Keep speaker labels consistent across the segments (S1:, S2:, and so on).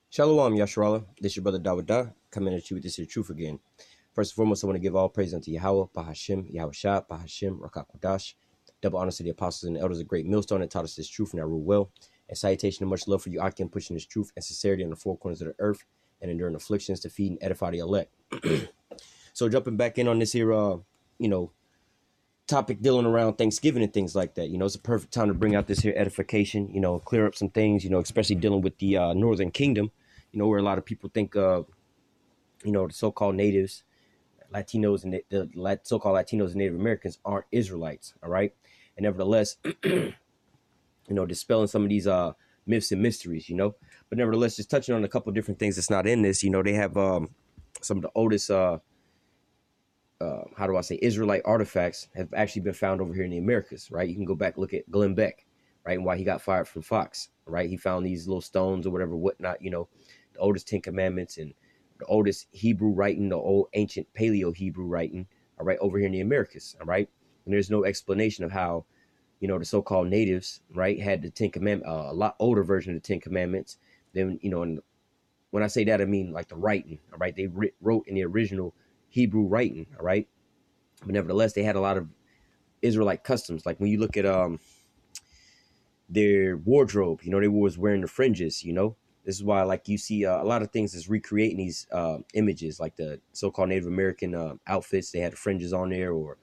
S1: Shalom, Yasharala. This is your brother Dawada, coming at you with this here truth again. First and foremost, I want to give all praise unto Yahweh, Bahashim, Yahweh Shah, Bahashim, Rakakwadash. Double honors to the apostles and the elders of great millstone that taught us this truth and I rule well. And salutation and much love for you, Akim, pushing this truth and sincerity in the four corners of the earth and enduring afflictions to feed and edify the elect. So jumping back in on this here, topic dealing around Thanksgiving and things like that. It's a perfect time to bring out this here edification, clear up some things, especially dealing with the Northern Kingdom, where a lot of people think, the so-called natives, Latinos, and the so-called Latinos and Native Americans aren't Israelites. All right. And nevertheless, dispelling some of these myths and mysteries, but nevertheless, just touching on a couple of different things that's not in this, they have some of the oldest Israelite artifacts have actually been found over here in the Americas, right? You can go back, look at Glenn Beck, right? And why he got fired from Fox, right? He found these little stones or whatever, whatnot, the oldest 10 Commandments and the oldest Hebrew writing, the old ancient Paleo Hebrew writing, all right, over here in the Americas, all right? And there's no explanation of how, the so-called natives, right, had the 10 Commandments, a lot older version of the 10 Commandments. Then, and when I say that, I mean like the writing, all right? They wrote in the original Hebrew writing, all right? But nevertheless, they had a lot of Israelite customs. Like when you look at their wardrobe, they was wearing the fringes, This is why, like, you see a lot of things is recreating these images, like the so-called Native American outfits. They had the fringes on there, or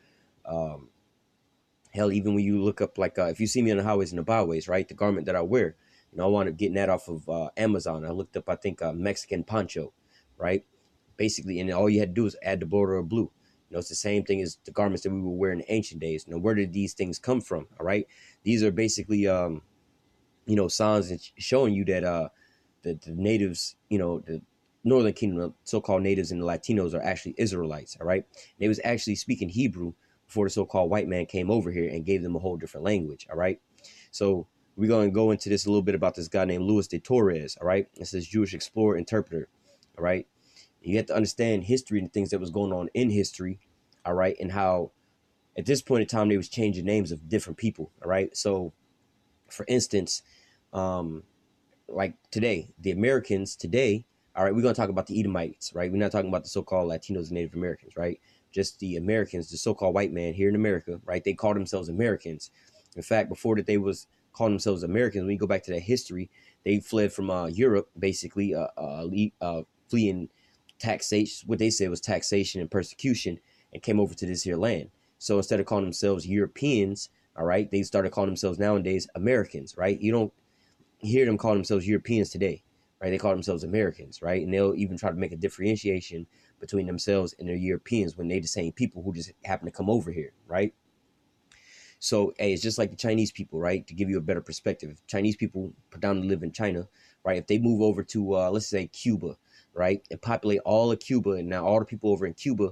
S1: hell, even when you look up, like, if you see me on the highways and the byways, right, the garment that I wear, I wound up getting that off of Amazon. I looked up, I think, Mexican poncho, right? Basically, and all you had to do is add the border of blue. It's the same thing as the garments that we would wear in the ancient days. Where did these things come from? All right. These are basically, signs and showing you that the natives, the Northern Kingdom, so-called natives and the Latinos are actually Israelites. All right. They was actually speaking Hebrew before the so-called white man came over here and gave them a whole different language. All right. So we're going to go into this a little bit about this guy named Luis de Torres. All right. This is Jewish explorer, interpreter. All right. You have to understand history and things that was going on in history, all right, and how at this point in time they was changing names of different people, all right. So, for instance, like today, the Americans today, all right, we're going to talk about the Edomites, right? We're not talking about the so-called Latinos and Native Americans, right? Just the Americans, the so-called white man here in America, right? They call themselves Americans. In fact, before that they was calling themselves Americans, when you go back to that history, they fled from Europe, basically, fleeing taxation, what they said was taxation and persecution, and came over to this here land. So instead of calling themselves Europeans, all right, they started calling themselves nowadays Americans, right? You don't hear them call themselves Europeans today, right? They call themselves Americans, right? And they'll even try to make a differentiation between themselves and their Europeans when they're the same people who just happen to come over here, right? So, hey, it's just like the Chinese people, right? To give you a better perspective, Chinese people predominantly live in China, right? If they move over to, let's say, Cuba, right, and populate all of Cuba, and now all the people over in Cuba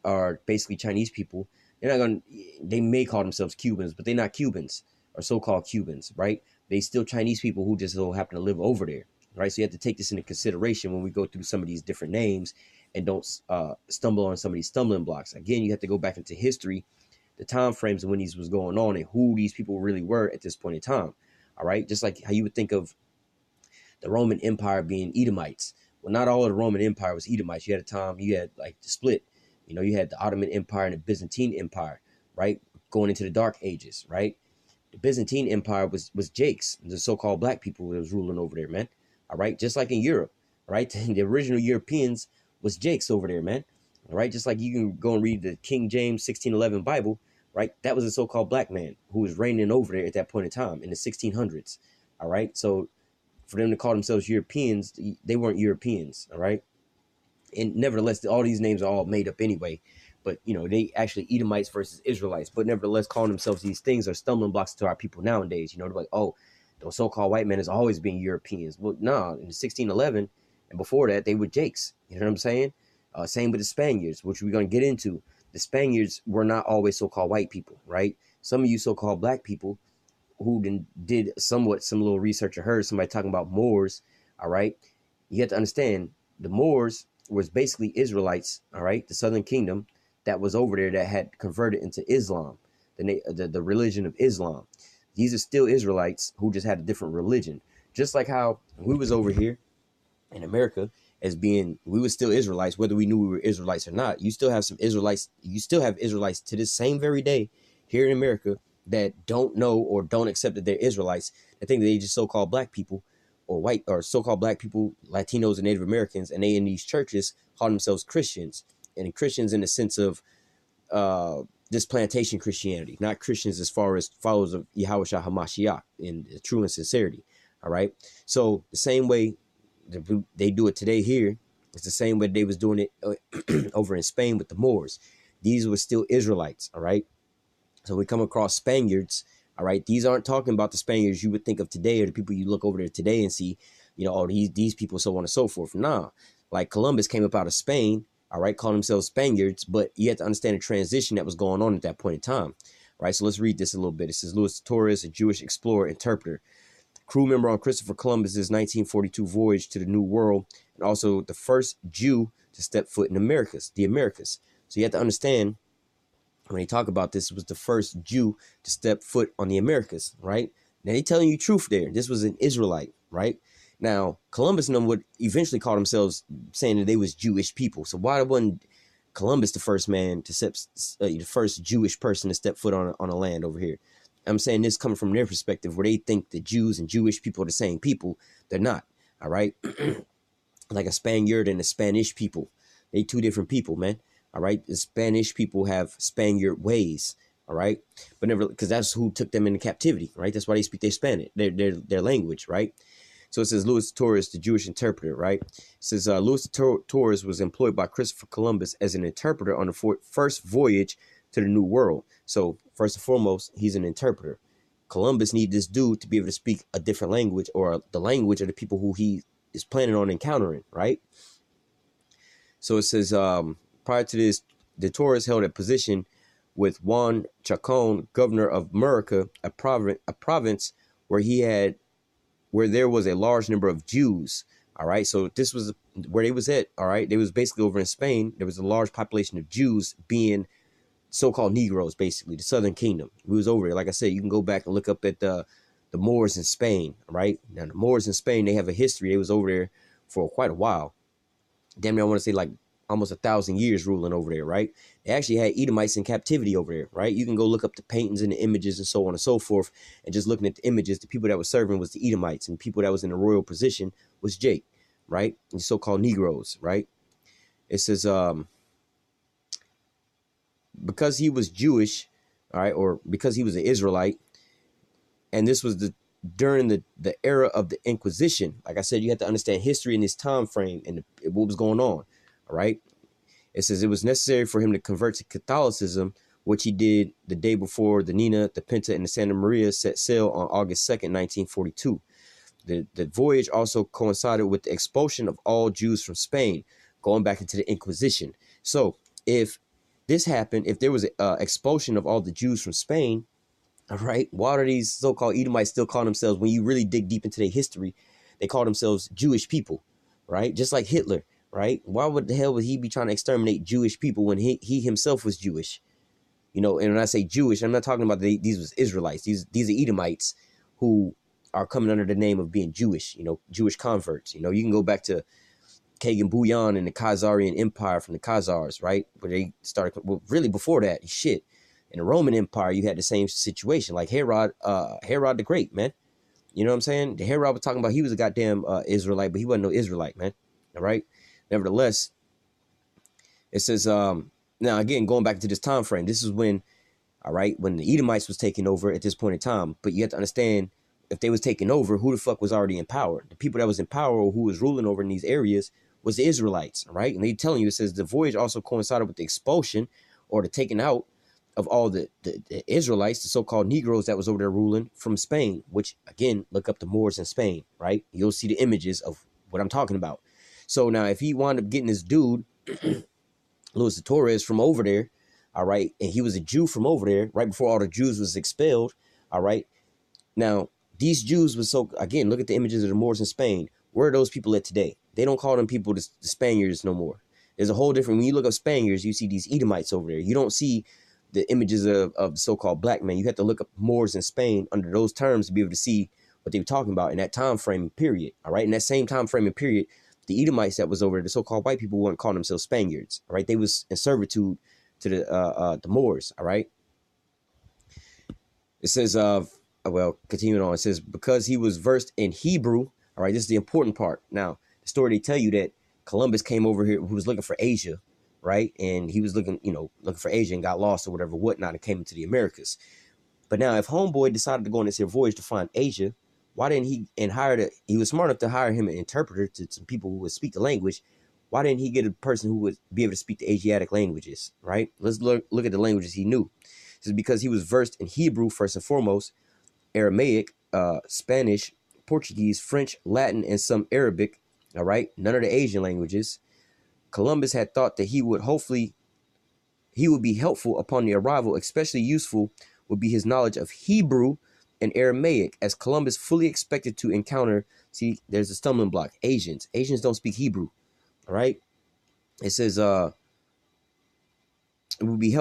S1: are basically Chinese people, they may call themselves Cubans, but they're not Cubans or so-called Cubans, right? They still Chinese people who just so happen to live over there, right? So you have to take this into consideration when we go through some of these different names and don't stumble on some of these stumbling blocks. Again, you have to go back into history, the time frames of when these was going on and who these people really were at this point in time. All right. Just like how you would think of the Roman Empire being Edomites. Well, not all of the Roman Empire was Edomites. You had a time, you had like the split. You had the Ottoman Empire and the Byzantine Empire, right? Going into the Dark Ages, right? The Byzantine Empire was Jakes, the so-called black people that was ruling over there, man. All right. Just like in Europe, right? The original Europeans was Jakes over there, man. All right. Just like you can go and read the King James 1611 Bible, right? That was a so-called black man who was reigning over there at that point in time in the 1600s. All right. So for them to call themselves Europeans, they weren't Europeans. All right. And nevertheless, all these names are all made up anyway. But, they actually Edomites versus Israelites. But nevertheless, calling themselves these things are stumbling blocks to our people nowadays. They're like, oh, those so-called white men has always been Europeans. Well, no, in 1611 and before that, they were Jakes. You know what I'm saying? Same with the Spaniards, which we're going to get into. The Spaniards were not always so-called white people, right? Some of you so-called black people who did somewhat some little research or heard somebody talking about Moors, all right? You have to understand the Moors was basically Israelites, all right? The Southern Kingdom that was over there that had converted into Islam, the religion of Islam. These are still Israelites who just had a different religion. Just like how we was over here, in America as being, we were still Israelites, whether we knew we were Israelites or not. You still have some Israelites, you still have Israelites to this same very day here in America that don't know or don't accept that they're Israelites. They think that they just so-called black people or white or so-called black people, Latinos and Native Americans, and they in these churches call themselves Christians, and Christians in the sense of this plantation Christianity, not Christians as far as followers of Yahushua HaMashiach in true and sincerity. All right. So the same way they do it today here, it's the same way they was doing it over in Spain with the Moors. These were still Israelites. All right. So we come across Spaniards. All right. These aren't talking about the Spaniards you would think of today or the people you look over there today and see, you know, oh, these people, so on and so forth. Nah, like Columbus came up out of Spain. All right, calling themselves Spaniards, but you have to understand the transition that was going on at that point in time. All right, so let's read this a little bit. It says, Louis Torres, a Jewish explorer, interpreter, crew member on Christopher Columbus's 1942 voyage to the New World, and also the first Jew to step foot in the Americas. So you have to understand, when they talk about this, it was the first Jew to step foot on the Americas, right? Now they telling you truth there. This was an Israelite, right? Now, Columbus and them would eventually call themselves saying that they was Jewish people. So why wasn't Columbus the first man to step, the first Jewish person to step foot on a land over here? I'm saying this coming from their perspective, where they think the Jews and Jewish people are the same people. They're not. All right. Like a Spaniard and a Spanish people. They two different people, man. All right. The Spanish people have Spaniard ways. All right. But never, because that's who took them into captivity. Right. That's why they speak their Spanish, their language. Right. So it says Louis Torres, the Jewish interpreter, right? It says Louis Torres was employed by Christopher Columbus as an interpreter on the first voyage to the New World. So first and foremost, he's an interpreter. Columbus needed this dude to be able to speak a different language, or the language of the people who he is planning on encountering, right? So it says prior to this, the Torres held a position with Juan Chacon, governor of America, a province where there was a large number of Jews. All right. So this was where they was at. All right. They was basically over in Spain. There was a large population of Jews, being so-called Negroes, basically the Southern Kingdom. We was over there. Like I said, you can go back and look up at the Moors in Spain. All right. Now the Moors in Spain, they have a history. They was over there for quite a while. Damn near, I want to say like almost 1,000 years ruling over there, right? They actually had Edomites in captivity over there, right? You can go look up the paintings and the images and so on and so forth. And just looking at the images, the people that were serving was the Edomites, and people that was in the royal position was Jake, right? And so-called Negroes, right? It says, because he was Jewish, all right, or because he was an Israelite, and this was during the era of the Inquisition. Like I said, you have to understand history in this time frame and what was going on. All right. It says it was necessary for him to convert to Catholicism, which he did the day before the Nina, the Pinta, and the Santa Maria set sail on August 2nd, 1942. The voyage also coincided with the expulsion of all Jews from Spain, going back into the Inquisition. So if this happened, if there was an expulsion of all the Jews from Spain, all right, why are these so-called Edomites still call themselves, when you really dig deep into their history, they call themselves Jewish people, right? Just like Hitler. Right? Why would the hell would he be trying to exterminate Jewish people when he himself was Jewish? You know, and when I say Jewish, I'm not talking about these was Israelites. These are Edomites who are coming under the name of being Jewish, you know, Jewish converts. You know, you can go back to Kagan Bouillon and the Khazarian Empire from the Khazars, right? Where they started, well, really before that, shit. In the Roman Empire, you had the same situation, like Herod the Great, man. You know what I'm saying? The Herod was talking about he was a goddamn Israelite, but he wasn't no Israelite, man. All right? Nevertheless, it says, now again, going back to this time frame, this is when, all right, when the Edomites was taking over at this point in time. But you have to understand, if they was taking over, who the fuck was already in power? The people that was in power or who was ruling over in these areas was the Israelites, all right? And they telling you, it says the voyage also coincided with the expulsion or the taking out of all the Israelites, the so-called Negroes that was over there ruling from Spain, which, again, look up the Moors in Spain, right? You'll see the images of what I'm talking about. So now if he wound up getting this dude, Louis Torres, from over there, all right, and he was a Jew from over there right before all the Jews was expelled, all right. Now, these Jews was so, again, look at the images of the Moors in Spain. Where are those people at today? They don't call them people the Spaniards no more. There's a whole different, when you look up Spaniards, you see these Edomites over there. You don't see the images of so-called black men. You have to look up Moors in Spain under those terms to be able to see what they were talking about in that time frame period, all right. In that same time frame and period, the Edomites that was over there, the so-called white people, wouldn't call themselves Spaniards. All right, they was in servitude to the Moors. All right. It says, well, continuing on, it says, because he was versed in Hebrew. All right, this is the important part. Now, the story, they tell you that Columbus came over here, who was looking for Asia, right? And he was looking, looking for Asia and got lost or whatever, whatnot, and came into the Americas. But now, if Homeboy decided to go on this here voyage to find Asia, why didn't he, and he was smart enough to hire him an interpreter to some people who would speak the language. Why didn't he get a person who would be able to speak the Asiatic languages, right? Let's look at the languages he knew. This is because he was versed in Hebrew, first and foremost, Aramaic, Spanish, Portuguese, French, Latin, and some Arabic, all right? None of the Asian languages. Columbus had thought that he would be helpful upon the arrival. Especially useful would be his knowledge of Hebrew and Aramaic, as Columbus fully expected to encounter. See, there's a stumbling block. Asians don't speak Hebrew, all right? It says it would be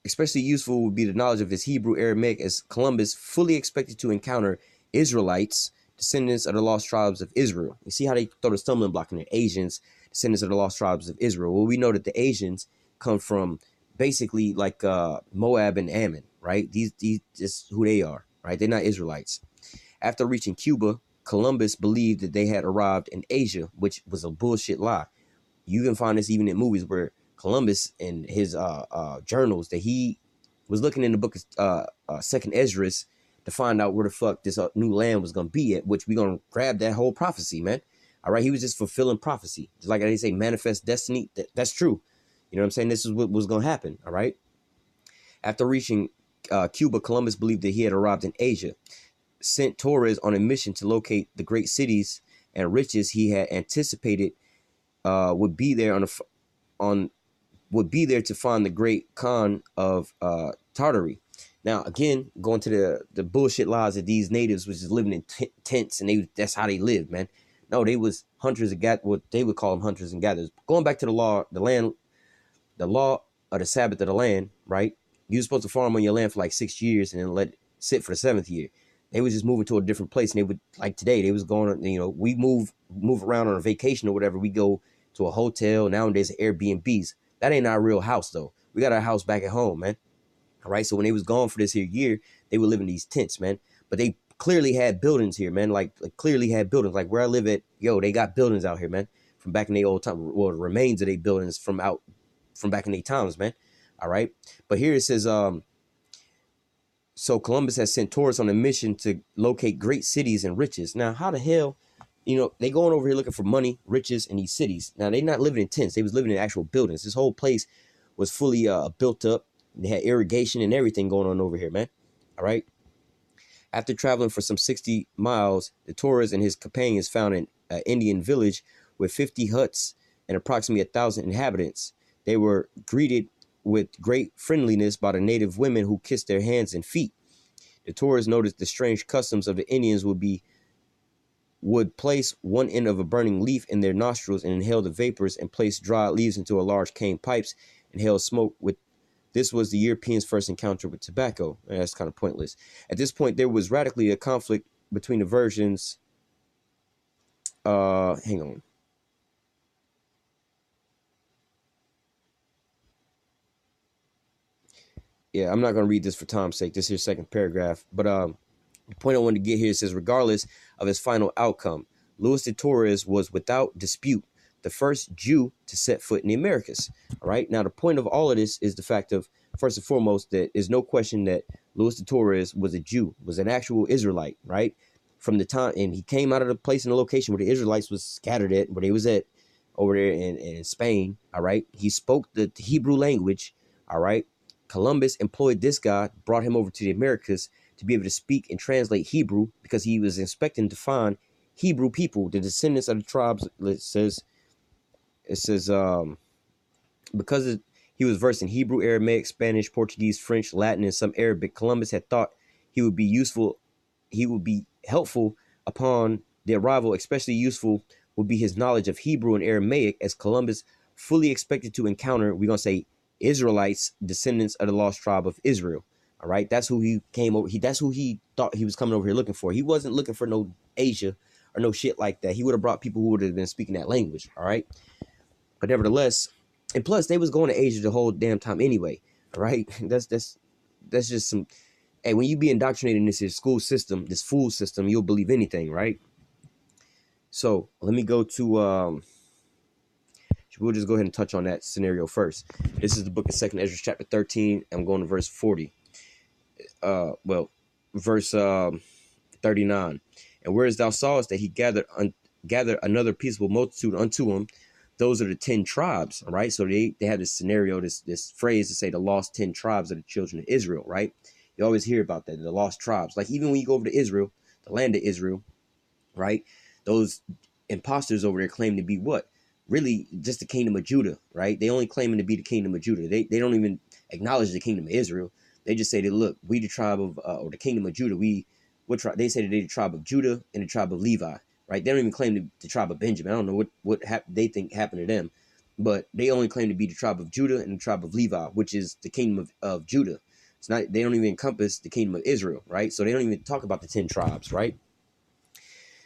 S1: especially useful would be the knowledge of his Hebrew, Aramaic, as Columbus fully expected to encounter Israelites, descendants of the lost tribes of Israel. You see how they throw the stumbling block in there? Asians, descendants of the lost tribes of Israel. Well, we know that the Asians come from basically like Moab and Ammon, right? These is who they are, right? They're not Israelites. After reaching Cuba, Columbus believed that they had arrived in Asia, which was a bullshit lie. You can find this even in movies where Columbus in his journals that he was looking in the book of Second Esdras to find out where the fuck this new land was gonna be at, which we're gonna grab that whole prophecy, man. All right, he was just fulfilling prophecy, just like they say, manifest destiny. That's true. You know what I'm saying? This is what was gonna happen. All right. After reaching Cuba, Columbus believed that he had arrived in Asia, sent Torres on a mission to locate the great cities and riches he had anticipated would be there would be there to find the great Khan of Tartary. Now, again, going to the bullshit lies that these natives was just living in tents, and that's how they lived, man. No, they was hunters and what they would call them, hunters and gatherers. Going back to the law of the Sabbath of the land, right? You were supposed to farm on your land for like 6 years and then let it sit for the 7th year. They was just moving to a different place, and they would, like today, they was going, we move around on a vacation or whatever. We go to a hotel, nowadays Airbnbs. That ain't our real house, though. We got our house back at home, man. All right. So when they was gone for this here year, they would live in these tents, man. But they clearly had buildings here, man. Like clearly had buildings. Like where I live at, they got buildings out here, man. From back in the old time. Well, the remains of their buildings from back in their times, man. All right. But here it says, so Columbus has sent Taurus on a mission to locate great cities and riches. Now, how the hell, they going over here looking for money, riches, and these cities. Now, they not living in tents. They was living in actual buildings. This whole place was fully built up. They had irrigation and everything going on over here, man. All right. After traveling for some 60 miles, the Taurus and his companions found an Indian village with 50 huts and approximately 1,000 inhabitants. They were greeted with great friendliness by the native women who kissed their hands and feet. The Taurus noticed the strange customs of the Indians would place one end of a burning leaf in their nostrils and inhale the vapors, and place dry leaves into a large cane pipes and inhale smoke with. This was the Europeans' first encounter with tobacco. That's kind of pointless. At this point, there was radically a conflict between the versions. Hang on. Yeah, I'm not going to read this for time's sake. This is second paragraph. But the point I wanted to get here says, regardless of his final outcome, Luis de Torres was without dispute the first Jew to set foot in the Americas. All right. Now, the point of all of this is the fact of, first and foremost, that there's no question that Luis de Torres was a Jew, was an actual Israelite, right? From the time, and he came out of the place in the location where the Israelites was scattered at, where they was at over there in Spain. All right. He spoke the Hebrew language. All right. Columbus employed this guy, brought him over to the Americas to be able to speak and translate Hebrew, because he was expecting to find Hebrew people, the descendants of the tribes. It says because he was versed in Hebrew, Aramaic, Spanish, Portuguese, French, Latin, and some Arabic, Columbus had thought he would be helpful upon the arrival. Especially useful would be his knowledge of Hebrew and Aramaic, as Columbus fully expected to encounter, we're going to say, Israelites, descendants of the lost tribe of Israel. All right. That's who he came over. That's who he thought he was coming over here looking for. He wasn't looking for no Asia or no shit like that. He would have brought people who would have been speaking that language. All right. But nevertheless, and plus they was going to Asia the whole damn time anyway. All right. That's just some. Hey, when you be indoctrinated in this school system, this fool system, you'll believe anything, right? So let me go to we'll just go ahead and touch on that scenario first. This is the book of 2nd Ezra chapter 13. I'm going to verse 40. Verse 39. And whereas thou sawest that he gathered another peaceable multitude unto him, those are the 10 tribes, all right? So they have this scenario, this phrase to say the lost 10 tribes of the children of Israel, right? You always hear about that, the lost tribes. Like even when you go over to Israel, the land of Israel, right? Those imposters over there claim to be what? Really just the kingdom of Judah, right? They only claiming to be the kingdom of Judah. They don't even acknowledge the kingdom of Israel. They just say that, look, we the tribe of, or the kingdom of Judah. They say that they the tribe of Judah and the tribe of Levi, right? They don't even claim the tribe of Benjamin. I don't know what they think happened to them, but they only claim to be the tribe of Judah and the tribe of Levi, which is the kingdom of Judah. It's not, they don't even encompass the kingdom of Israel, right? So they don't even talk about the 10 tribes, right?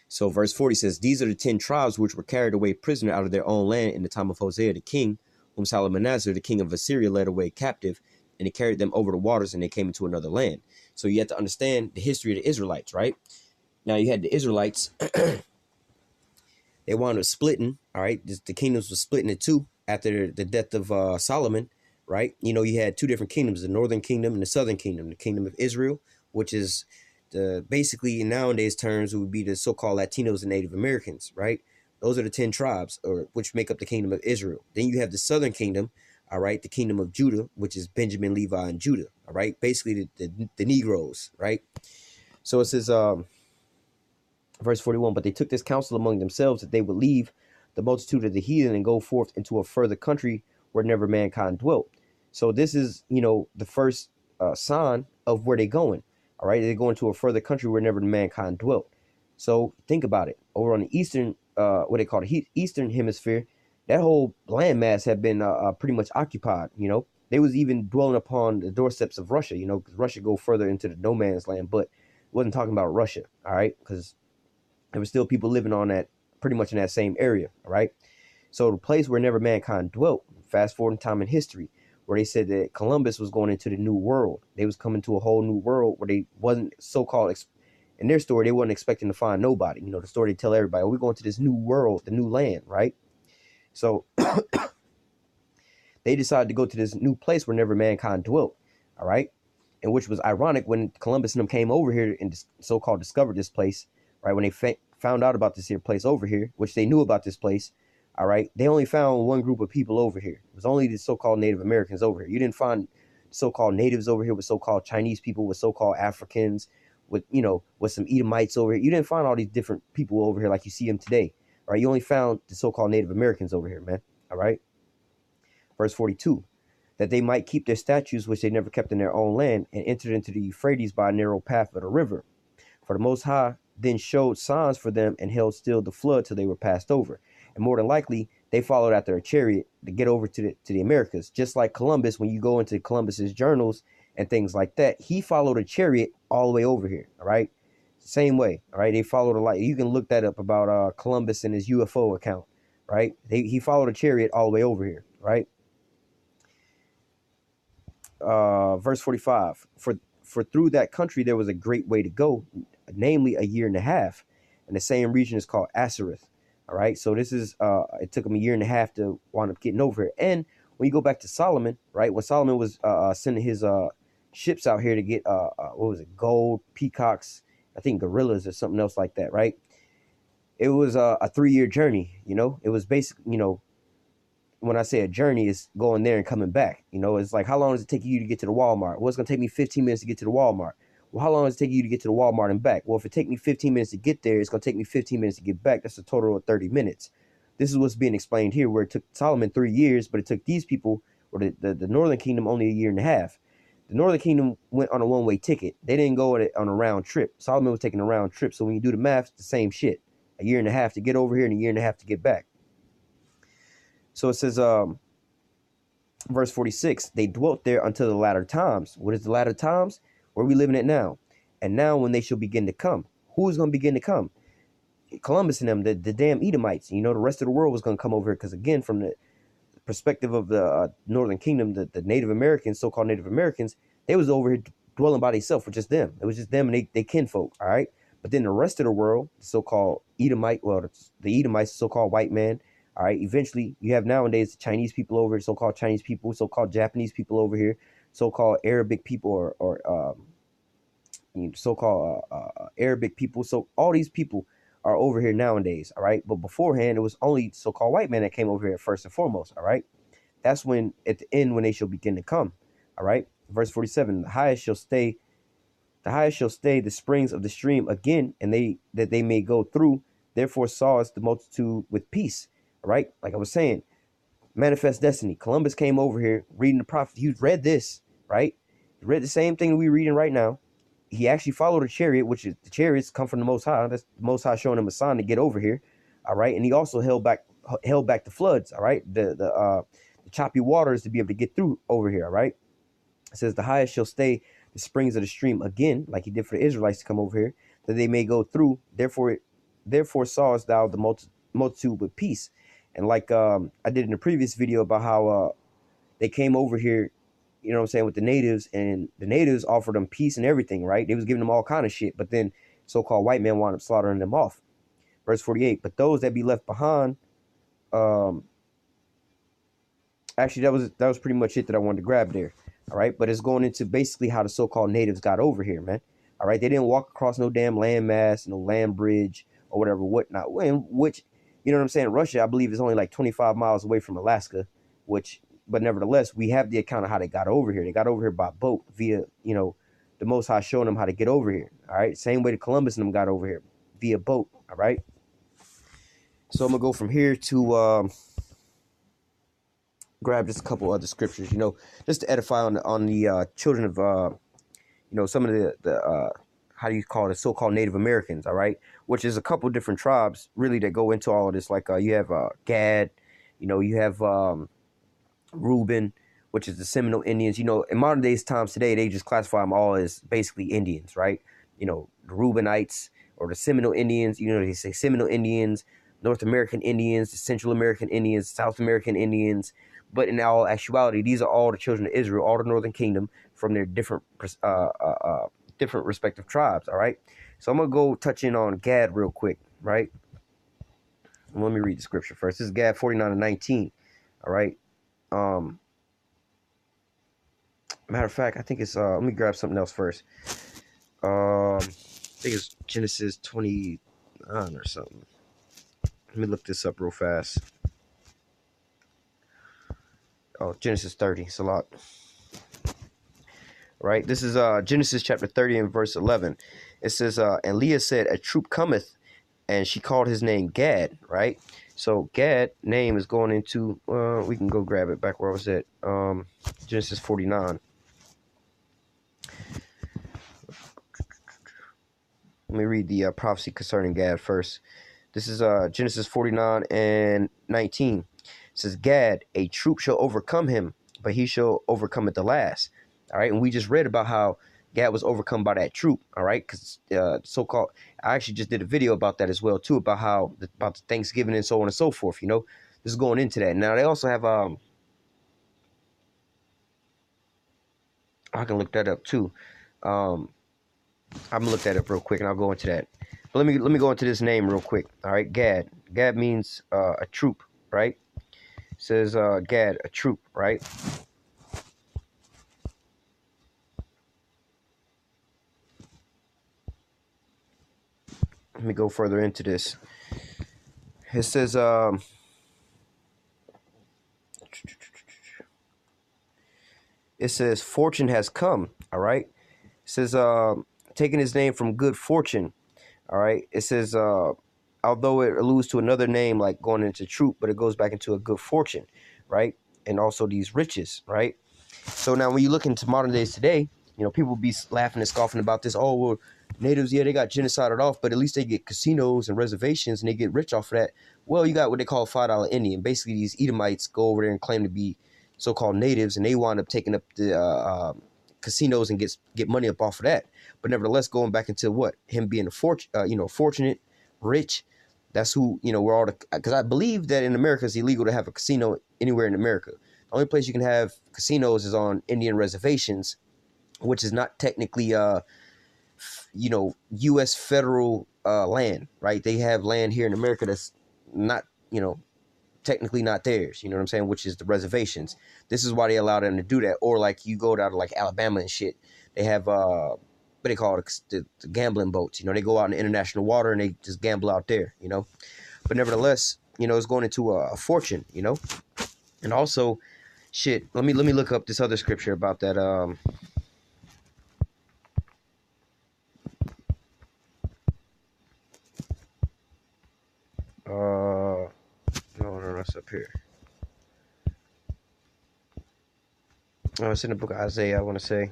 S1: So verse 40 says, these are the 10 tribes which were carried away prisoner out of their own land in the time of Hosea the king, whom Salmanassar, the king of Assyria, led away captive, and he carried them over the waters, and they came into another land. So you have to understand the history of the Israelites, right? Now you had the Israelites, they wound up splitting, all right? The kingdoms were splitting in two after the death of Solomon, right? You know, you had two different kingdoms, the northern kingdom and the southern kingdom. The kingdom of Israel, which is basically in nowadays terms, it would be the so-called Latinos and Native Americans, right? Those are the 10 tribes, or which make up the kingdom of Israel. Then you have the southern kingdom, all right, the kingdom of Judah, which is Benjamin, Levi, and Judah, all right, basically the Negroes, right? So it says, verse 41, but they took this counsel among themselves that they would leave the multitude of the heathen and go forth into a further country where never mankind dwelt. So this is, you know, the first sign of where they're going. All right, they're going to a further country where never mankind dwelt. So think about it. Over on the eastern, what they call the eastern hemisphere, that whole landmass had been pretty much occupied. You know, they was even dwelling upon the doorsteps of Russia. You know, because Russia go further into the no man's land, but wasn't talking about Russia. All right, because there were still people living on that, pretty much in that same area. All right, so the place where never mankind dwelt. Fast forward in time in history, where they said that Columbus was going into the new world. They was coming to a whole new world where they wasn't so-called, in their story, they wasn't expecting to find nobody. You know, the story they tell everybody, oh, we're going to this new world, the new land, right? So they decided to go to this new place where never mankind dwelt, all right? And which was ironic when Columbus and them came over here and so-called discovered this place, right? When they found out about this here place over here, which they knew about this place, all right, they only found one group of people over here. It was only the so-called Native Americans over here. You didn't find so-called natives over here with so-called Chinese people, with so-called Africans, with, you know, with some Edomites over here. You didn't find all these different people over here like you see them today. All right, you only found the so-called Native Americans over here, man. All right. Verse 42, that they might keep their statutes which they never kept in their own land, and entered into the Euphrates by a narrow path of the river. For the Most High then showed signs for them and held still the flood till they were passed over. And more than likely, they followed after a chariot to get over to the Americas. Just like Columbus, when you go into Columbus's journals and things like that, he followed a chariot all the way over here. All right, same way. All right, they followed a light. You can look that up about Columbus and his UFO account. Right, he followed a chariot all the way over here. Right. Verse 45. For through that country there was a great way to go, namely a year and a half, and the same region is called Ashereth. All right, so this is it took him a year and a half to wind up getting over here. And when you go back to Solomon, right, when Solomon was sending his ships out here to get what was it, gold, peacocks, I think gorillas or something else like that, right? It was a 3-year journey. You know, it was basically, you know, when I say a journey, is going there and coming back. You know, it's like, how long does it take you to get to the Walmart? Well, it's going to take me 15 minutes to get to the Walmart. Well, how long does it take you to get to the Walmart and back? Well, if it take me 15 minutes to get there, it's going to take me 15 minutes to get back. That's a total of 30 minutes. This is what's being explained here, where it took Solomon 3 years, but it took these people, or the Northern Kingdom, only a year and a half. The Northern Kingdom went on a one-way ticket. They didn't go on a round trip. Solomon was taking a round trip. So when you do the math, it's the same shit. A year and a half to get over here and a year and a half to get back. So it says, verse 46, they dwelt there until the latter times. What is the latter times? Where we living at now. And now when they shall begin to come. Who is going to begin to come? Columbus and them, the damn Edomites. You know, the rest of the world was going to come over here because, again, from the perspective of the Northern Kingdom, the Native Americans, so-called Native Americans, they was over here dwelling by themselves with just them. It was just them and they kinfolk, all right? But then the rest of the world, the so-called Edomite, well, the Edomites, so-called white man, all right? Eventually, you have nowadays the Chinese people over here, so-called Chinese people, so-called Japanese people over here, so-called Arabic people or so-called Arabic people. So all these people are over here nowadays, all right? But beforehand, it was only so-called white men that came over here first and foremost, all right? That's when, at the end, when they shall begin to come, all right? Verse 47, the highest shall stay the springs of the stream again, and that they may go through. Therefore sawest the multitude with peace, all right? Like I was saying, manifest destiny. Columbus came over here reading the prophet. He read this, right? He read the same thing we're reading right now. He actually followed a chariot, which is the chariots come from the Most High. That's the Most High showing him a sign to get over here, all right? And he also held back the floods, all right? The choppy waters to be able to get through over here, all right? It says the highest shall stay the springs of the stream again, like he did for the Israelites to come over here, that they may go through. Therefore sawest thou the multitude with peace. And like I did in the previous video about how they came over here, you know what I'm saying, with the natives, and the natives offered them peace and everything, right? They was giving them all kind of shit, but then so-called white men wound up slaughtering them off. Verse 48, but those that be left behind, actually that was pretty much it that I wanted to grab there. All right, but it's going into basically how the so-called natives got over here, man. All right, they didn't walk across no damn landmass, no land bridge or whatever, whatnot. Which, you know what I'm saying? Russia, I believe, is only like 25 miles away from Alaska, but nevertheless, we have the account of how they got over here. They got over here by boat via, you know, the Most High showing them how to get over here. All right, same way the Columbus and them got over here via boat. All right, so I'm gonna go from here to grab just a couple other scriptures, you know, just to edify on the children of you know, some of the how do you call it, so-called Native Americans, all right, which is a couple different tribes really that go into all of this. Like you have Gad, you know, you have Reuben, which is the Seminole Indians. You know, in modern days times today, they just classify them all as basically Indians, right? You know, the Reubenites or the Seminole Indians, you know, they say Seminole Indians, North American Indians, the Central American Indians, South American Indians. But in all actuality, these are all the children of Israel, all the Northern Kingdom from their different respective tribes, all right? So I'm going to go touch in on Gad real quick, right? Let me read the scripture first. This is Gad 49:19, all right? Matter of fact, I think it's, let me grab something else first. I think it's Genesis 29 or something. Let me look this up real fast. Oh, Genesis 30. It's a lot. Right? This is Genesis chapter 30 and verse 11. It says, and Leah said, a troop cometh, and she called his name Gad, right? So Gad name is going into, we can go grab it back where I was at, Genesis 49. Let me read the prophecy concerning Gad first. This is Genesis 49:19. It says, Gad, a troop shall overcome him, but he shall overcome at the last. All right, and we just read about how Gad was overcome by that troop. All right, because so-called, I actually just did a video about that as well too, about how about the Thanksgiving and so on and so forth. You know, this is going into that. Now they also have I can look that up too. I'm gonna look that up real quick, and I'll go into that. But let me go into this name real quick. All right, Gad. Gad means a troop, right? It says Gad, a troop, right? Let me go further into this. It says fortune has come. All right. It says taking his name from good fortune. All right. It says although it alludes to another name like going into troop, but it goes back into a good fortune, right? And also these riches, right? So now when you look into modern days today, you know, people be laughing and scoffing about this. Oh, well, natives, yeah, they got genocided off, but at least they get casinos and reservations and they get rich off of that. Well, you got what they call $5 Indian. Basically, these Edomites go over there and claim to be so-called natives, and they wind up taking up the casinos and get money up off of that. But nevertheless, going back into what him being fortunate, rich, That's who, where all the, because I believe that in America it's illegal to have a casino anywhere in America. The only place you can have casinos is on Indian reservations, which is not technically U.S. federal land, right? They have land here in America that's not, technically not theirs, you know what I'm saying, which is the reservations. This is why they allow them to do that. Or like you go down to like Alabama and shit, they have what they call it, the gambling boats. They go out in international water and they just gamble out there, But nevertheless, it's going into a fortune, And also, shit, let me look up this other scripture about that. No, it's up here. Oh, it's in the book of Isaiah, I want to say.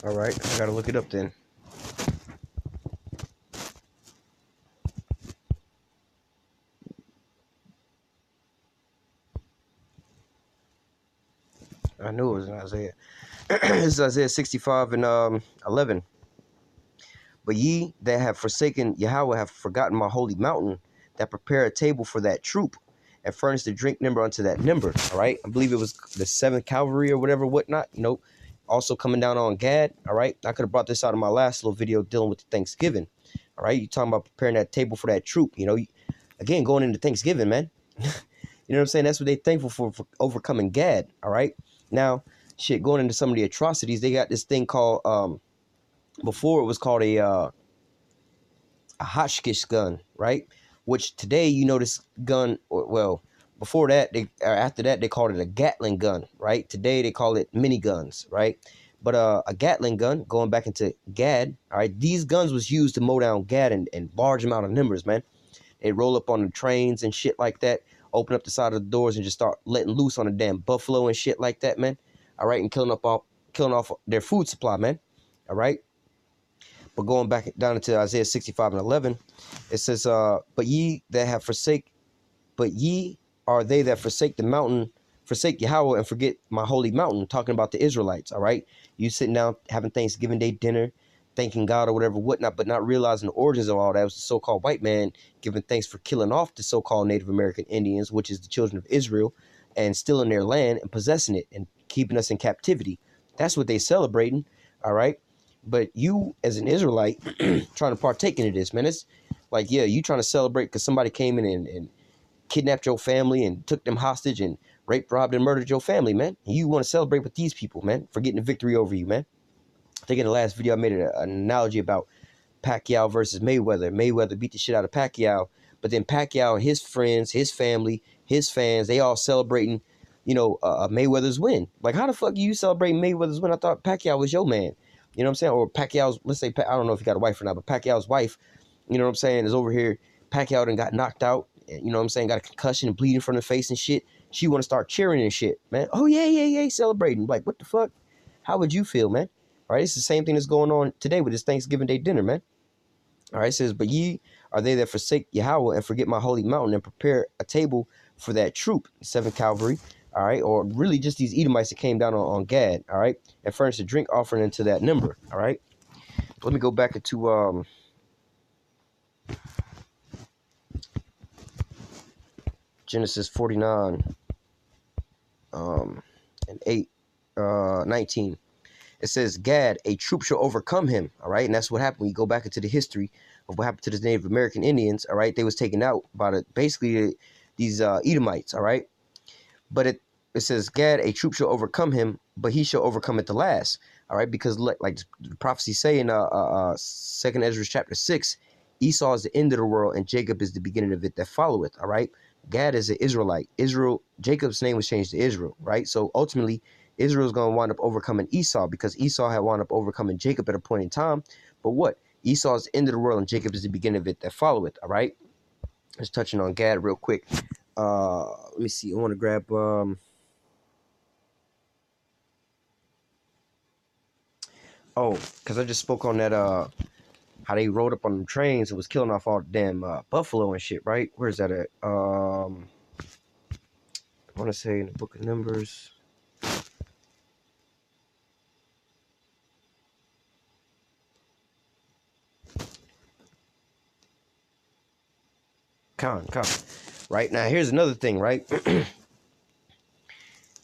S1: All right, I gotta look it up then. I knew it was in Isaiah. This is Isaiah 65 and 11. But ye that have forsaken Yahweh have forgotten my holy mountain, that prepare a table for that troop, and furnish the drink number unto that number. All right. I believe it was the 7th Cavalry or whatever, whatnot, also coming down on Gad. All right. I could have brought this out in my last little video dealing with the Thanksgiving. All right. You talking about preparing that table for that troop, again, going into Thanksgiving, man. You know what I'm saying? That's what they thankful for overcoming Gad. All right. Now, shit, going into some of the atrocities, they got this thing called, before it was called a Hotchkiss gun, right? Which today, this gun, well, before that, after that, they called it a Gatling gun, right? Today, they call it miniguns, right? But a Gatling gun, going back into Gad, all right, these guns was used to mow down Gad in large amount of numbers, man. They roll up on the trains and shit like that, open up the side of the doors and just start letting loose on the damn buffalo and shit like that, man. All right, and killing off their food supply, man. All right. But going back down into Isaiah 65 and 11, it says, but ye are they that forsake the mountain, forsake Yahweh and forget my holy mountain, talking about the Israelites, all right? You sitting down having Thanksgiving Day dinner, thanking God or whatever, whatnot, but not realizing the origins of all that. It was the so-called white man giving thanks for killing off the so-called Native American Indians, which is the children of Israel, and stealing their land and possessing it and keeping us in captivity. That's what they celebrating, all right? But you, as an Israelite, trying to partake into this, man, it's like, yeah, you trying to celebrate because somebody came in and kidnapped your family and took them hostage and raped, robbed, and murdered your family, man. And you want to celebrate with these people, man, for getting a victory over you, man. I think in the last video I made an analogy about Pacquiao versus Mayweather. Mayweather beat the shit out of Pacquiao, but then Pacquiao and his friends, his family, his fans, they all celebrating, Mayweather's win. Like, how the fuck are you celebrating Mayweather's win? I thought Pacquiao was your man. You know what I'm saying? Or Pacquiao's, let's say, I don't know if he got a wife or not, but Pacquiao's wife, you know what I'm saying, is over here. Pacquiao done got knocked out, you know what I'm saying, got a concussion and bleeding from the face and shit. She want to start cheering and shit, man. Oh, yeah, celebrating. Like, what the fuck? How would you feel, man? All right, it's the same thing that's going on today with this Thanksgiving Day dinner, man. All right, it says, but ye are they that forsake Yahweh and forget my holy mountain and prepare a table for that troop, 7th Cavalry, all right, or really just these Edomites that came down on Gad, all right, and furnish a drink offering into that number, all right. Let me go back into Genesis 49 and 19. It says, Gad, a troop shall overcome him, all right, and that's what happened when you go back into the history of what happened to the Native American Indians, all right. They was taken out by basically these Edomites, all right. But it says, Gad, a troop shall overcome him, but he shall overcome at the last. All right, because like the prophecy say in 2nd Ezra chapter 6, Esau is the end of the world and Jacob is the beginning of it that followeth. All right, Gad is an Israelite. Jacob's name was changed to Israel. Right, so ultimately Israel is going to wind up overcoming Esau because Esau had wound up overcoming Jacob at a point in time. But what? Esau is the end of the world and Jacob is the beginning of it that followeth. All right, just touching on Gad real quick. Let me see. I want to grab because I just spoke on that how they rode up on them trains and was killing off all the damn buffalo and shit, right? Where's that at? I want to say in the book of Numbers. Con. Right now, here's another thing, right?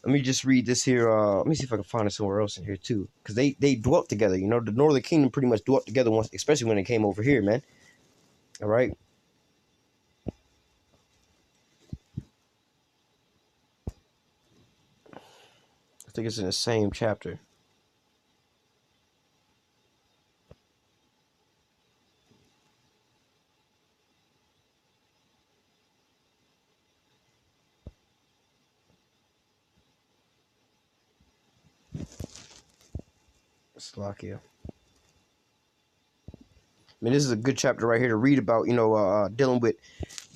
S1: Let me just read this here. Let me see if I can find it somewhere else in here too, because they dwelt together. You know, the Northern Kingdom pretty much dwelt together once, especially when they came over here, man. All right. I think it's in the same chapter. Slovakia. I mean, this is a good chapter right here to read about, you know, dealing with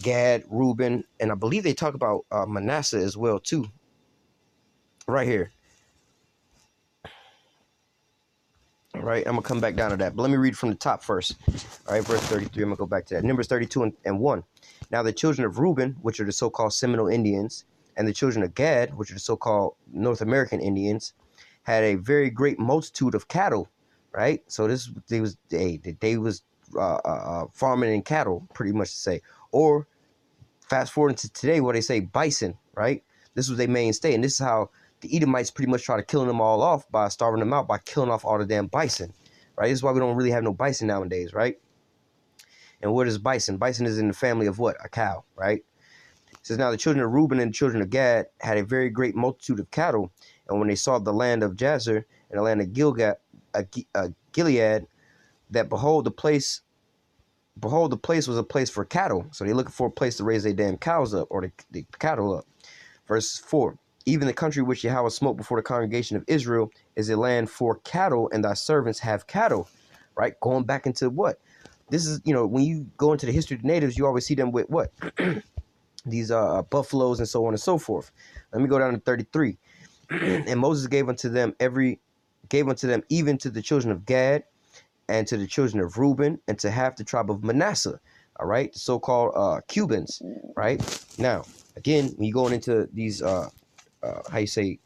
S1: Gad, Reuben, and I believe they talk about Manasseh as well, too. Right here. All right, I'm going to come back down to that. But let me read from the top first. All right, verse 33, I'm going to go back to that. Numbers 32 and 1. Now the children of Reuben, which are the so-called Seminole Indians, and the children of Gad, which are the so-called North American Indians, had a very great multitude of cattle, right? So they was farming and cattle, pretty much to say. Or fast forward to today, where they say bison, right? This was their mainstay, and this is how the Edomites pretty much try to killing them all off by starving them out by killing off all the damn bison, right? This is why we don't really have no bison nowadays, right? And what is bison? Bison is in the family of what? A cow, right? It says, now the children of Reuben and the children of Gad had a very great multitude of cattle, and when they saw the land of Jazer and the land of Gilead, that behold, the place was a place for cattle. So they're looking for a place to raise their damn cows up, or the cattle up. Verse 4, even the country which Yahweh smote before the congregation of Israel is a land for cattle, and thy servants have cattle, right? Going back into what? This is, you know, when you go into the history of the natives, you always see them with what? These buffaloes and so on and so forth. Let me go down to 33. And Moses gave unto them even to the children of Gad, and to the children of Reuben, and to half the tribe of Manasseh, all right, the so-called Cubans, right? Now, again, when you're going into these, how you say,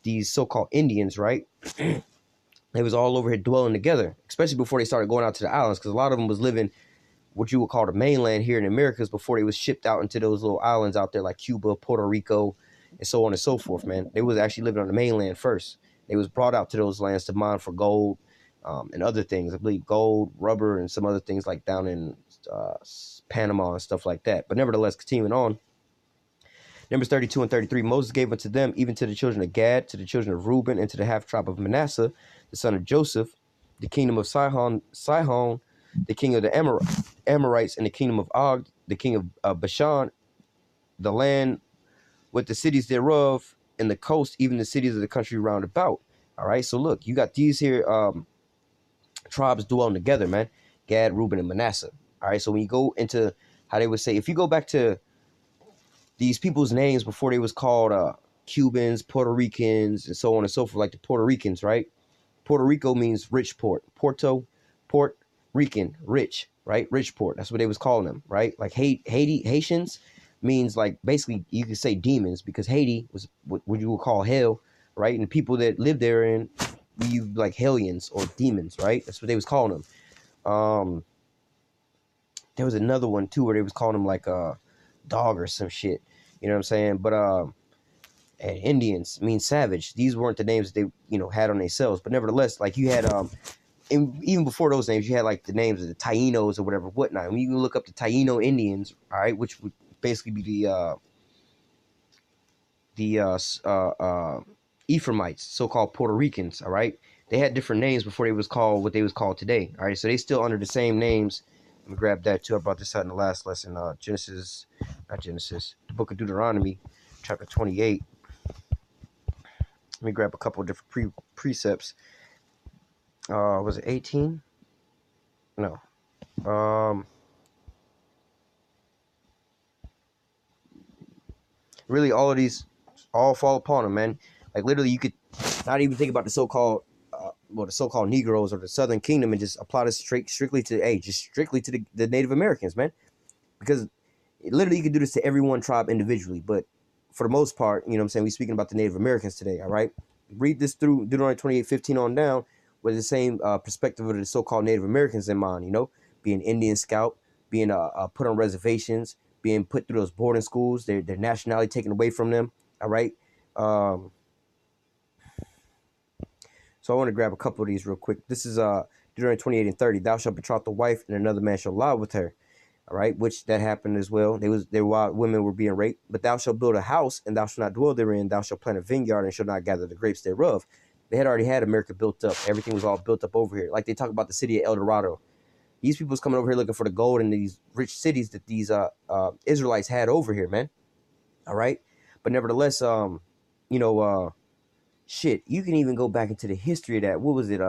S1: these so-called Indians, right? They was all over here dwelling together, especially before they started going out to the islands, because a lot of them was living what you would call the mainland here in the Americas before they was shipped out into those little islands out there like Cuba, Puerto Rico, and so on and so forth, man. They was actually living on the mainland first. They was brought out to those lands to mine for gold, and other things. I believe gold, rubber, and some other things like down in Panama and stuff like that. But nevertheless, continuing on, Numbers 32 and 33, Moses gave unto them, even to the children of Gad, to the children of Reuben, and to the half tribe of Manasseh, the son of Joseph, the kingdom of Sihon, the king of the Amorites, and the kingdom of Og, the king of Bashan, the land with the cities thereof, and the coast, even the cities of the country round about. All right, so look, you got these here tribes dwelling together, man. Gad, Reuben, and Manasseh. All right, so when you go into how they would say, if you go back to these people's names before they was called Cubans, Puerto Ricans, and so on and so forth, like the Puerto Ricans, right? Puerto Rico means rich port. Port Rican, rich, right? Rich port. That's what they was calling them, right? Like Haitians means like basically you could say demons, because Haiti was what you would call hell, right? And people that lived there in you like hellions or demons, right? That's what they was calling them. There was another one too where they was calling them like a dog or some shit. You know what I'm saying? But and Indians mean savage. These weren't the names that they, you know, had on themselves. But nevertheless, like you had and even before those names, you had like the names of the Tainos or whatever, whatnot. When you look up the Taino Indians, all right, which would basically be the Ephraimites, so-called Puerto Ricans, all right? They had different names before they was called what they was called today, all right? So they still under the same names. Let me grab that too. I brought this out in the last lesson. The book of Deuteronomy, chapter 28. Let me grab a couple of different precepts. Was it 18? No. Really, all of these all fall upon them, man. Like literally, you could not even think about the so-called well, the so-called Negroes or the Southern Kingdom, and just apply this strictly to, hey, just strictly to the Native Americans, man. Because literally you can do this to every one tribe individually, but for the most part, you know what I'm saying, we speaking about the Native Americans today, all right? Read this through Deuteronomy 28:15 on down with the same perspective of the so-called Native Americans in mind, you know, being Indian scout, being put on reservations, being put through those boarding schools, their nationality taken away from them, all right? Um, so I want to grab a couple of these real quick. This is Deuteronomy 28:30. Thou shalt betroth the wife, and another man shall lie with her. All right, which that happened as well. There while women were being raped. But thou shalt build a house, and thou shalt not dwell therein. Thou shalt plant a vineyard, and shalt not gather the grapes thereof. They had already had America built up. Everything was all built up over here. Like they talk about the city of El Dorado. These people's coming over here looking for the gold in these rich cities that these Israelites had over here, man. All right, but nevertheless, you know, shit, you can even go back into the history of that. What was it?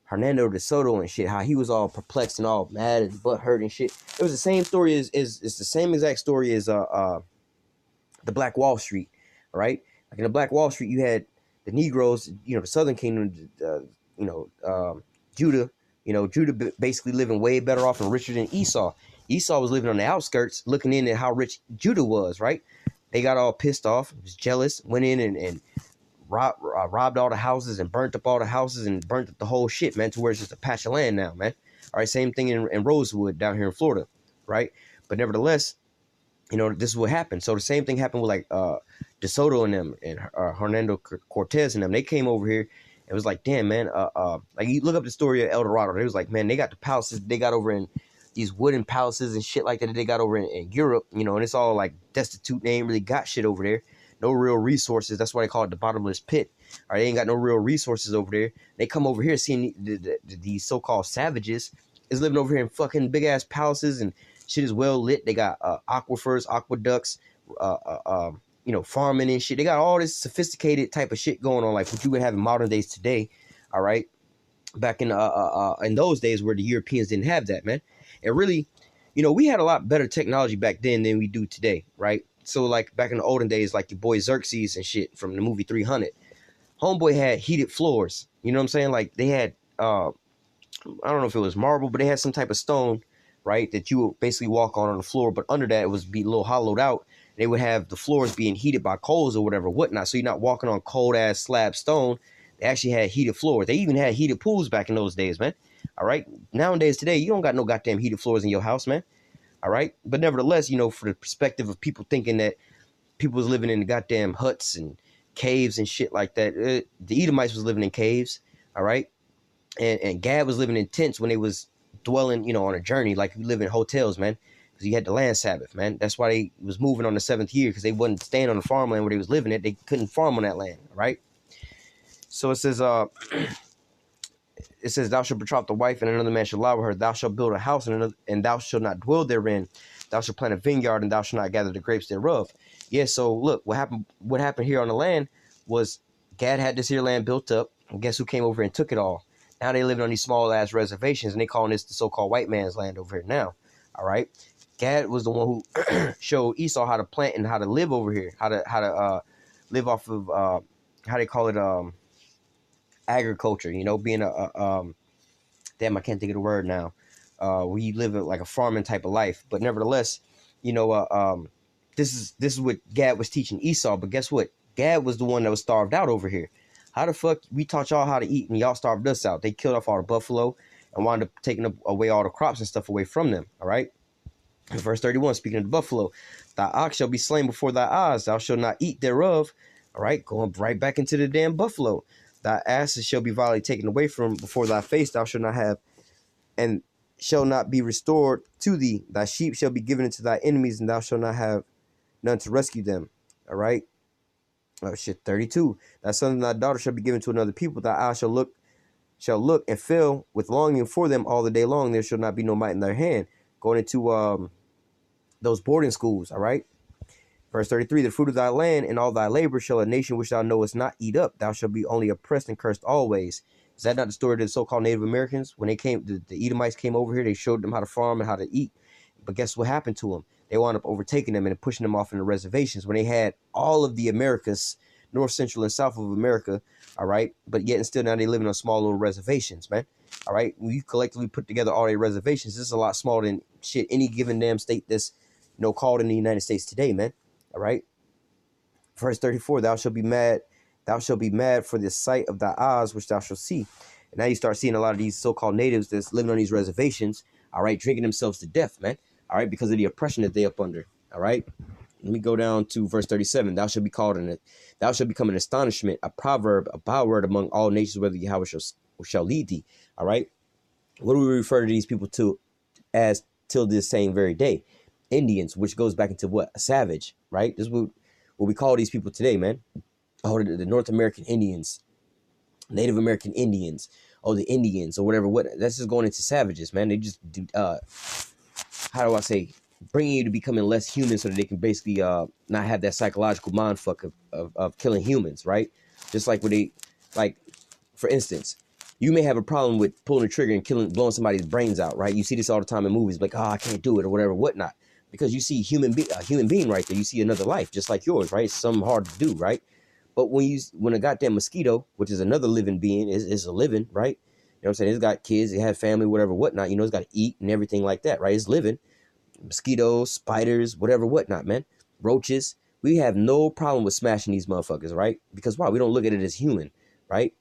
S1: Hernando de Soto and shit, how he was all perplexed and all mad and butt hurt and shit. It was the same story as it's the same exact story as the Black Wall Street, right? Like in the Black Wall Street, you had the Negroes, you know, the Southern Kingdom, you know, Judah, you know, Judah basically living way better off and richer than Esau. Esau was living on the outskirts, looking in at how rich Judah was, right? They got all pissed off, was jealous, went in and robbed all the houses and burnt up all the houses and burnt up the whole shit, man, to where it's just a patch of land now, man. All right, same thing in Rosewood down here in Florida, right? But nevertheless, you know, this is what happened. So the same thing happened with like DeSoto and them and Hernando Cortez and them. They came over here. It was like, damn, man. Like you look up the story of El Dorado. It was like, man, they got the palaces they got over in these wooden palaces and shit like that they got over in Europe, you know, and it's all like destitute. They ain't really got shit over there. No real resources. That's why they call it the bottomless pit. All right, they ain't got no real resources over there. They come over here seeing these so-called savages is living over here in fucking big ass palaces and shit is well lit. They got aquifers, aqueducts, you know, farming and shit. They got all this sophisticated type of shit going on, like what you would have in modern days today. All right, back in those days where the Europeans didn't have that, man. And really, you know, we had a lot better technology back then than we do today, right? So like back in the olden days, like your boy Xerxes and shit from the movie 300, homeboy had heated floors. You know what I'm saying? Like they had, I don't know if it was marble, but they had some type of stone, right? That you would basically walk on the floor. But under that, it was be a little hollowed out. They would have the floors being heated by coals or whatever, whatnot. So you're not walking on cold ass slab stone. They actually had heated floors. They even had heated pools back in those days, man. All right. Nowadays, today, you don't got no goddamn heated floors in your house, man. All right. But nevertheless, you know, for the perspective of people thinking that people was living in the goddamn huts and caves and shit like that. The Edomites was living in caves. All right. And Gad was living in tents when they was dwelling, you know, on a journey. Like you live in hotels, man. Because you had the land Sabbath, man. That's why they was moving on the 7th year, because they wasn't staying on the farmland where they was living at. They couldn't farm on that land. All right. So it says, thou shalt betroth the wife, and another man shall lie with her. Thou shalt build a house, and thou shalt not dwell therein. Thou shalt plant a vineyard, and thou shalt not gather the grapes thereof. Yeah, so look, what happened here on the land was Gad had this here land built up, and guess who came over and took it all? Now they living on these small ass reservations, and they calling this the so-called white man's land over here now. All right. Gad was the one who showed Esau how to plant and how to live over here, how to live off of how they call it agriculture, you know, being damn, I can't think of the word now, where you live like a farming type of life. But nevertheless, you know, this is what Gad was teaching Esau. But guess what? Gad was the one that was starved out over here. How the fuck we taught y'all how to eat and y'all starved us out? They killed off all the buffalo and wound up taking away all the crops and stuff away from them. All right. Verse 31, speaking of the buffalo, thy ox shall be slain before thy eyes, thou shalt not eat thereof. All right, going right back into the damn buffalo. Thy asses shall be violently taken away from before thy face, thou shalt not have, and shall not be restored to thee. Thy sheep shall be given into thy enemies, and thou shalt not have none to rescue them. All right. Oh shit, 32. Thy son and thy daughter shall be given to another people. Thy eyes shall look and fill with longing for them all the day long. There shall not be no might in their hand. Going into those boarding schools, all right? Verse 33, the fruit of thy land and all thy labor shall a nation which thou knowest not eat up. Thou shalt be only oppressed and cursed always. Is that not the story of the so-called Native Americans? When they came, the Edomites came over here, they showed them how to farm and how to eat. But guess what happened to them? They wound up overtaking them and pushing them off into reservations when they had all of the Americas North, Central, and South of America. All right. But yet and still now they living on small little reservations, man. All right. When you collectively put together all their reservations, this is a lot smaller than shit any given damn state that's called in the United States today, man. All right. Verse 34, thou shalt be mad for the sight of thy eyes, which thou shalt see. And now you start seeing a lot of these so-called natives that's living on these reservations, all right, drinking themselves to death, man, all right, because of the oppression that they up under, all right. Let me go down to verse 37. Thou shalt become an astonishment, a proverb, a byword among all nations, whether Yahweh shall lead thee, all right. What do we refer to these people to as till this same very day? Indians, which goes back into what? A savage, right? This is what we call these people today, man. Oh, the North American Indians, Native American Indians, oh, the Indians or whatever. That's just going into savages, man. They just do, how do I say, bringing you to becoming less human so that they can basically not have that psychological mind fuck of killing humans, right? Just like for instance, you may have a problem with pulling the trigger and blowing somebody's brains out, right? You see this all the time in movies, like, oh, I can't do it or whatever, whatnot. Because you see a human being right there. You see another life just like yours, right? It's something hard to do, right? But when a goddamn mosquito, which is another living being, is a living, right? You know what I'm saying? It's got kids, it had family, whatever, whatnot. It's got to eat and everything like that, right? It's living. Mosquitoes, spiders, whatever, whatnot, man. Roaches. We have no problem with smashing these motherfuckers, right? Because why? We don't look at it as human, right?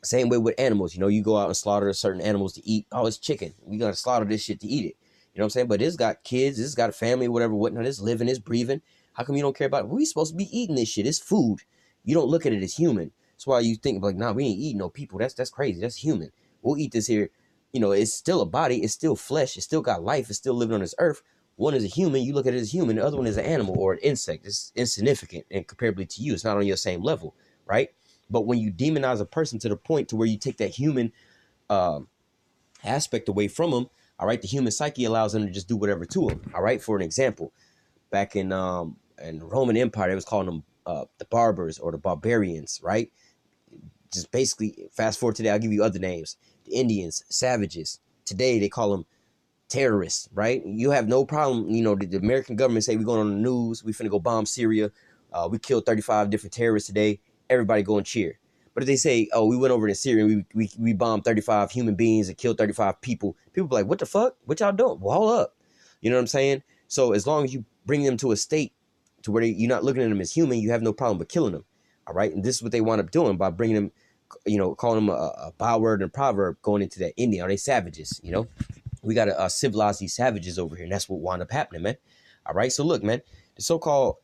S1: Same way with animals. You go out and slaughter certain animals to eat. Oh, it's chicken. We got to slaughter this shit to eat it. You know what I'm saying? But it's got kids. It's got a family, whatever, whatnot. It's living. It's breathing. How come you don't care about it? We supposed to be eating this shit. It's food. You don't look at it as human. That's why you think like, nah, we ain't eating no people. That's crazy. That's human. We'll eat this here. It's still a body. It's still flesh. It's still got life. It's still living on this earth. One is a human. You look at it as human. The other one is an animal or an insect. It's insignificant and comparably to you. It's not on your same level, right? But when you demonize a person to the point to where you take that human aspect away from them, all right, the human psyche allows them to just do whatever to them. All right, for an example, back in the Roman Empire, they was calling them the barbers or the barbarians, right? Just basically, fast forward today, I'll give you other names. The Indians, savages. Today, they call them terrorists, right? You have no problem. The American government say we're going on the news. We finna go bomb Syria. We killed 35 different terrorists today. Everybody go and cheer. But if they say, oh, we went over to Syria and we bombed 35 human beings and killed 35 people, people be like, what the fuck? What y'all doing? Well, hold up. You know what I'm saying? So as long as you bring them to a state to where you're not looking at them as human, you have no problem with killing them. All right. And this is what they wind up doing by bringing them, calling them a byword and proverb going into that Indian. Are they savages? We got to civilize these savages over here. And that's what wound up happening, man. All right. So look, man, the so-called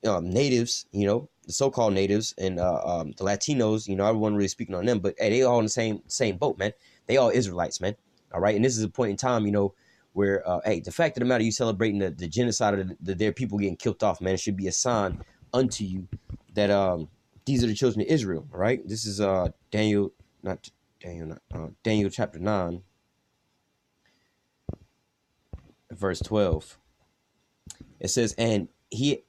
S1: natives, the so-called natives and the Latinos, I wasn't really speaking on them, but hey, they all in the same boat, man. They all Israelites, man. All right. And this is a point in time, where, hey, the fact of the matter, you celebrating the genocide of their people getting killed off, man, it should be a sign unto you that these are the children of Israel. All right. This is Daniel chapter 9, verse 12. It says, and he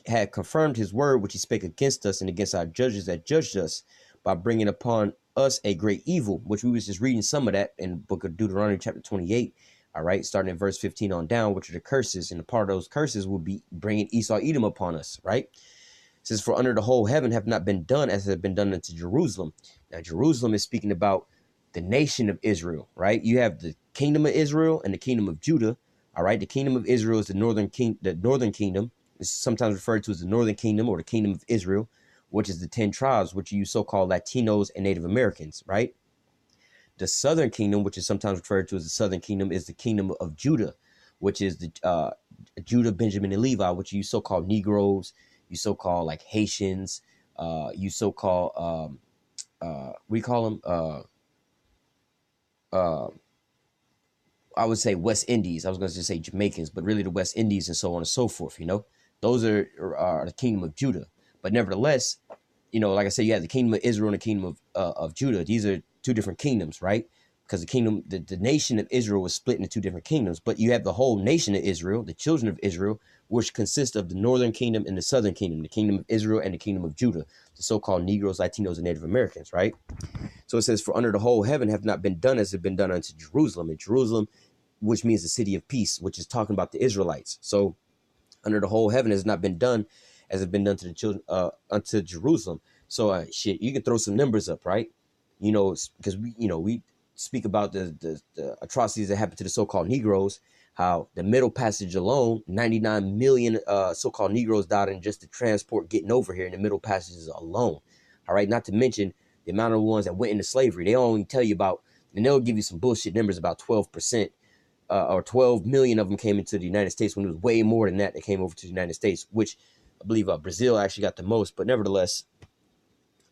S1: had confirmed his word which he spake against us and against our judges that judged us, by bringing upon us a great evil, which we was just reading some of that in the book of Deuteronomy chapter 28. All right, starting in verse 15 on down, which are the curses, and a part of those curses will be bringing Esau Edom upon us, right? It says, for under the whole heaven have not been done as have been done unto Jerusalem. Now, Jerusalem is speaking about the nation of Israel, right? You have the kingdom of Israel and the kingdom of Judah. All right, the kingdom of Israel is the northern kingdom. It's sometimes referred to as the northern kingdom or the kingdom of Israel, which is the 10 tribes, which you so-called Latinos and Native Americans, right? The southern kingdom, which is sometimes referred to as the southern kingdom, is the kingdom of Judah, which is the Judah, Benjamin, and Levi, which you so-called Negroes, you so-called like Haitians, you so-called we call them I would say West Indies. I was going to just say Jamaicans, but really the West Indies and so on and so forth. Those are the kingdom of Judah. But nevertheless, like I said, you have the kingdom of Israel and the kingdom of Judah. These are two different kingdoms, right? Because the nation of Israel was split into two different kingdoms. But you have the whole nation of Israel, the children of Israel, which consists of the northern kingdom and the southern kingdom, the kingdom of Israel and the kingdom of Judah, the so-called Negroes, Latinos, and Native Americans, right? So it says, for under the whole heaven have not been done as have been done unto Jerusalem. And Jerusalem, which means the city of peace, which is talking about the Israelites. So under the whole heaven has not been done as have been done to the children unto Jerusalem. So shit, you can throw some numbers up, right? Because we speak about the atrocities that happened to the so-called Negroes, how the Middle Passage alone, 99 million so-called Negroes died in just the transport getting over here in the Middle Passages alone. All right, not to mention the amount of ones that went into slavery. They only tell you about, and they'll give you some bullshit numbers about 12%, or 12 million of them came into the United States, when it was way more than that came over to the United States, which I believe Brazil actually got the most. But nevertheless,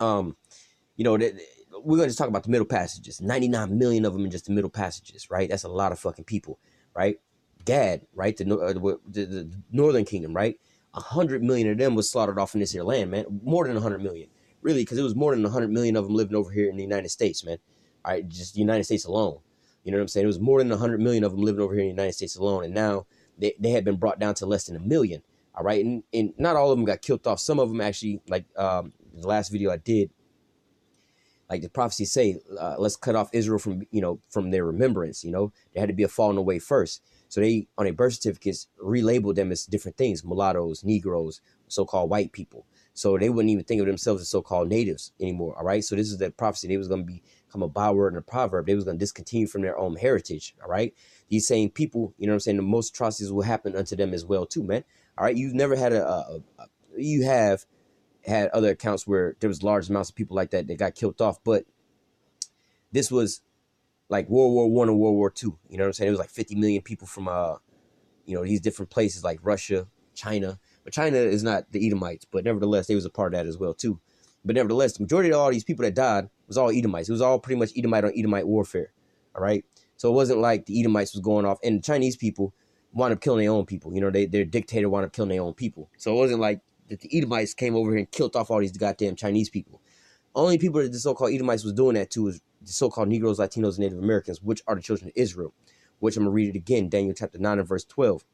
S1: um, we're going to talk about the Middle Passages. 99 million of them in just the Middle Passages, right? That's a lot of fucking people, right? Gad, right? The Northern Kingdom, right? 100 million of them was slaughtered off in this here land, man. More than 100 million, really, because it was more than 100 million of them living over here in the United States, man. All right, just the United States alone. You know what I'm saying? It was more than 100 million of them living over here in the United States alone, and now they had been brought down to less than a million. All right, and not all of them got killed off. Some of them actually, like the last video I did, like the prophecies say, let's cut off Israel from their remembrance. There had to be a falling away first. So they, on their birth certificates, relabeled them as different things: mulattoes, Negroes, so-called white people. So they wouldn't even think of themselves as so-called natives anymore. All right. So this is the prophecy. They was going to become a byword and a proverb. They was going to discontinue from their own heritage. All right. These same people, you know what I'm saying, the most atrocities will happen unto them as well too, man. All right. You've never had you have had other accounts where there was large amounts of people like that got killed off, but this was like World War I and World War II. You know what I'm saying? It was like 50 million people from these different places like Russia, China. But China is not the Edomites, but nevertheless, they was a part of that as well too. But nevertheless, the majority of all these people that died was all Edomites. It was all pretty much Edomite on Edomite warfare. All right. So it wasn't like the Edomites was going off, and the Chinese people wound up killing their own people. Their dictator wound up killing their own people. So it wasn't like that the Edomites came over here and killed off all these goddamn Chinese people. Only people that the so-called Edomites was doing that to was the so-called Negroes, Latinos, and Native Americans, which are the children of Israel, which I'm going to read it again, Daniel chapter 9 and verse 12.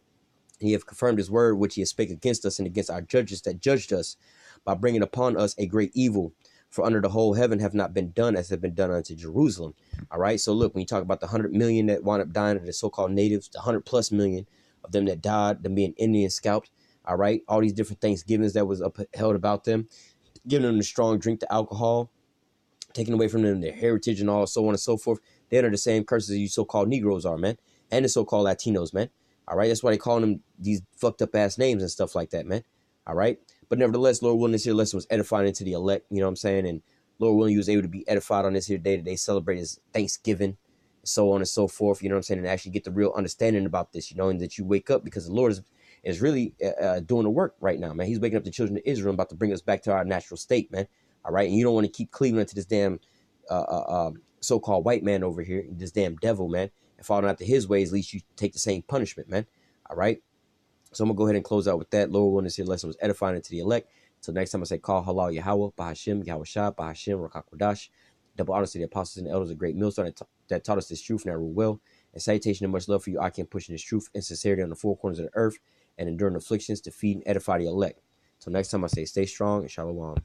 S1: He have confirmed his word, which he has spake against us and against our judges that judged us, by bringing upon us a great evil. For under the whole heaven have not been done as have been done unto Jerusalem. All right. So look, when you talk about the 100 million that wound up dying of the so-called natives, the 100+ million of them that died, them being Indian scalped. All right. All these different Thanksgivings that was upheld about them, giving them the strong drink, the alcohol, taking away from them their heritage and all, so on and so forth. They're under the same curses as you so-called Negroes are, man. And the so-called Latinos, man. All right. That's why they call them these fucked up ass names and stuff like that, man. All right. But nevertheless, Lord willing, this here lesson was edifying into the elect, you know what I'm saying? And Lord willing, you was able to be edified on this here day that they celebrate as Thanksgiving, so on and so forth, you know what I'm saying? And actually get the real understanding about this, and that you wake up, because the Lord is really doing the work right now, man. He's waking up the children of Israel, about to bring us back to our natural state, man. All right. And you don't want to keep cleaving to this damn so-called white man over here, this damn devil, man, and falling after his ways. At least you take the same punishment, man. All right. So I'm going to go ahead and close out with that. Lord willing, this here lesson was edifying into the elect. Until next time, I say, call halal Yahweh, Bahashim, Yahweh Shah, Bahashim, Rakakwadash. Double honors to the apostles and the elders, a great millstone that taught us this truth and that rule well. And salutation and much love for you, I can pushing this truth and sincerity on the four corners of the earth and enduring afflictions to feed and edify the elect. Until next time, I say, stay strong and shalom.